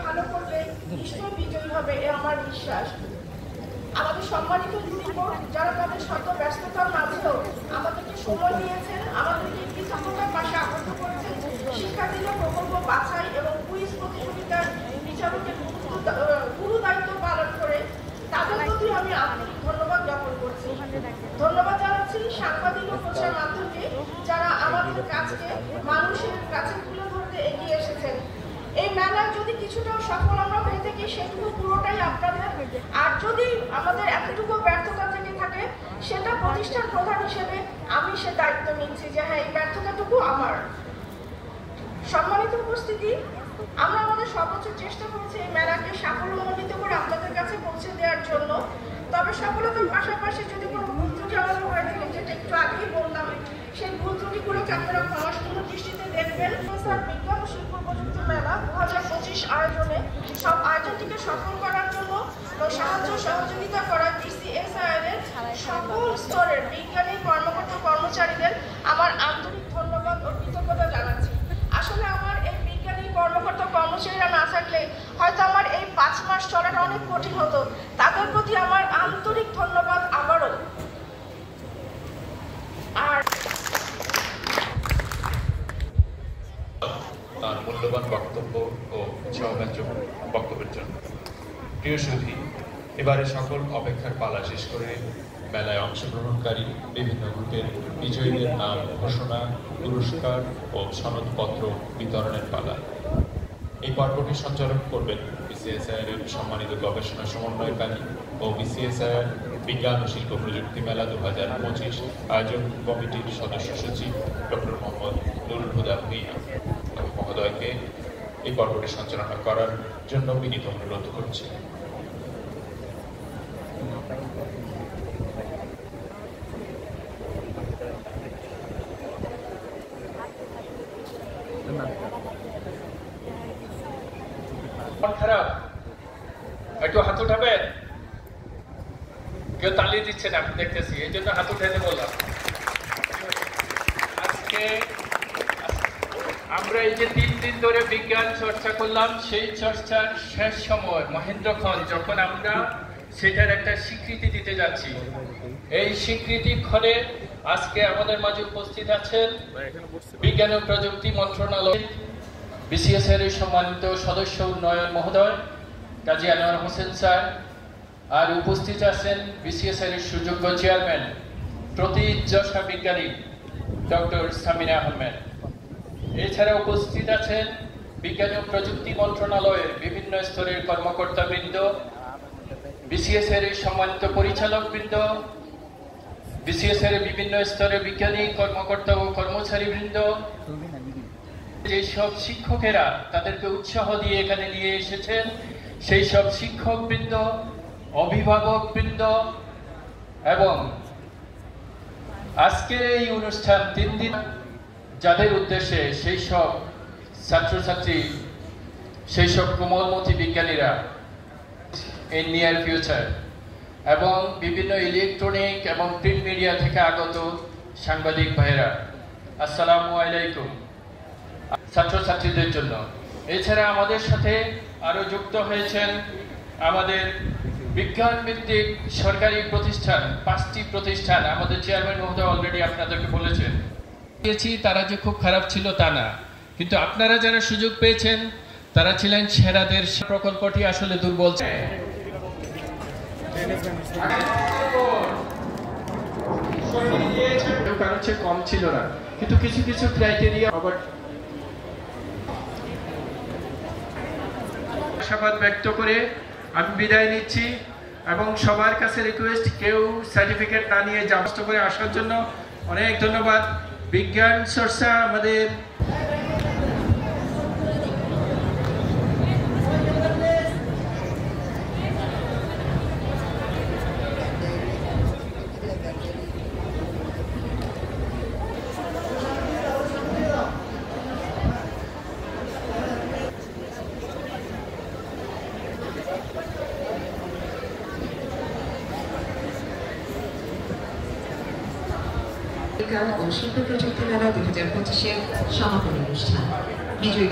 ভালো করলে নিশ্চয় বিজয়ী হবে, এ আমার বিশ্বাস। আমাদের সম্মানিত যারা তাদের শত ব্যস্ততার মাঝেও আমাদেরকে সময় দিয়েছেন, আমাদেরকে কৃতজ্ঞতার পাশে আবদ্ধ করেছেন, শিক্ষার্থীরা প্রকল্প বাছাই এবং কুইজ প্রতিযোগিতার বিচারকের গুরু দায়িত্ব পালন করে তাদের প্রতি আমি আন্তরিক ধন্যবাদ জ্ঞাপন করছি। ধন্যবাদ জানাচ্ছি সাংবাদিক ও প্রচার মাধ্যমকে, যারা আমাদের কাজকে মানুষের কাছে তুলে ধরতে এগিয়ে এসেছেন। এই মেলায় যদি কিছুটাও সফল আমরা হয়ে থাকি, সেটুকু পুরোটাই আপনাদের। আর যদি আমাদের এতটুকু ব্যর্থতা থেকে থাকে, সেটা প্রতিষ্ঠান প্রধান হিসেবে আমি সে দায়িত্ব নিচ্ছি যে হ্যাঁ, এই ব্যর্থতাটুকু আমার। সম্মানিত উপস্থিতি, আমরা আমাদের সর্বোচ্চ চেষ্টা করছি এই মেলাকে সাফল্যমণ্ডিত করে আপনাদের কাছে পৌঁছে দেওয়ার জন্য। তবে সফলতার পাশাপাশি যদি কোনো ভুল ত্রুটি আমাদের হয়ে থাকে, যেটা একটু আগেই বললাম, সেই ভুল ত্রুটিগুলোকে আপনারা ক্ষমাসুন্দর দৃষ্টিতে দেখবেন। স্যার, বিজ্ঞান ও শিল্প প্রযুক্তি মেলা 2025 আয়োজনে সব আয়োজনটিকে সফল করার জন্য সাহায্য সহযোগিতা করা BCSIR এর সকল স্তরের বিজ্ঞানী কর্মকর্তা কর্মচারীদের আমার আন্তরিক ধন্যবাদ ও কৃতজ্ঞতা জানাচ্ছি। আসলে আমার এই বিজ্ঞানী কর্মকর্তা কর্মচারীরা না থাকলে হয়তো আমার এই 5 মাস চলাটা অনেক কঠিন হতো। তাদের প্রতি আমার আন্তরিক ধন্যবাদ আবারও। আর তার মূল্যবান বক্তব্য ও উৎসাহব্যঞ্জক বক্তব্যের জন্য প্রিয় সুধী, এবারে সকল অপেক্ষার পালা শেষ করে মেলায় অংশগ্রহণকারী বিভিন্ন গ্রুপের বিজয়ীদের নাম ঘোষণা, পুরস্কার ও সনদপত্র বিতরণের পালা। এই পর্বটি সঞ্চালন করবেন BCSIR এর সম্মানিত গবেষণা সমন্বয়কারী ও BCSIR বিজ্ঞান ও শিল্প প্রযুক্তি মেলা 2025 আয়োজক কমিটির সদস্য সচিব ডক্টর মোহাম্মদ নুরুল হুদা ভূঁইয়া মহোদয়কে এই পর্বটি সঞ্চালনা করার জন্য বিনীত অনুরোধ করছি। খারাপ, একটু হাত উঠাবেন। কেউ তালি দিচ্ছে না, আমি দেখতেছি, এই জন্য হাত উঠাইতে বললাম। আজকে আমরা এই যে 3 দিন ধরে বিজ্ঞান চর্চা করলাম, সেই চর্চার শেষ সময় মহেন্দ্রক্ষণ যখন আমরা সেটার একটা স্বীকৃতি দিতে যাচ্ছি। এই স্বীকৃতির ক্ষণে আজকে আমাদের মাঝে উপস্থিত আছেন বিজ্ঞান ও প্রযুক্তি মন্ত্রণালয় BCSIR এর সম্মানিত সদস্য উন্নয়ন মহোদয় কাজী আনোয়ার হোসেন স্যার, আর উপস্থিত আছেন BCSIR এর সুযোগ্য চেয়ারম্যান প্রতিযশা বিজ্ঞানী ডক্টর সামিনা আহমেদ। এছাড়া উপস্থিত আছেন বিজ্ঞান ও প্রযুক্তি মন্ত্রণালয়ের বিভিন্ন স্তরের কর্মকর্তাবৃন্দ, BCSIR এর সম্মানিত পরিচালকবৃন্দ, BCSIR এর বিভিন্ন স্তরের বিজ্ঞানী কর্মকর্তা ও কর্মচারীবৃন্দ, যেসব শিক্ষকেরা তাদেরকে উৎসাহ দিয়ে এখানে নিয়ে এসেছেন, সেই সব শিক্ষকবৃন্দ, অভিভাবকবৃন্দ এবং আজকের এই অনুষ্ঠান 3 দিন যাদের উদ্দেশ্যে সেই সব ছাত্রছাত্রী, সেই সব কোমলমতি বিজ্ঞানীরা ইন নিয়ার ফিউচার এবং বিভিন্ন ইলেকট্রনিক এবং প্রিন্ট মিডিয়া থেকে আগত সাংবাদিক ভাইয়েরা, আসসালামু আলাইকুম। ছাত্রছাত্রীদের জন্য এছাড়া আমাদের সাথে আরো যুক্ত হয়েছেন আমাদের বিজ্ঞান ভিত্তিক সরকারি প্রতিষ্ঠান 5টি প্রতিষ্ঠান। আমাদের চেয়ারম্যান মহোদয় অলরেডি আপনাদেরকে বলেছেন, তারা যে খুব খারাপ ছিল তা না, কিন্তু আপনারা যারা সুযোগ পেয়েছেন তারা ছিলেন সেরাদের। প্রকল্পটি আসলে দুর্বল, কারণ সে কম ছিল না, কিন্তু কিছু কিছু ক্রাইটেরিয়া আশাবাদ ব্যক্ত করে আমি বিদায় নিচ্ছি এবং সবার কাছে রিকোয়েস্ট, কেউ সার্টিফিকেট না নিয়ে কষ্ট করে আসার জন্য অনেক ধন্যবাদ। বিজ্ঞান চর্চা আমাদের বিজ্ঞান ও শিল্প প্রযুক্তি মেলা 2025-এর সমাপনী অনুষ্ঠান।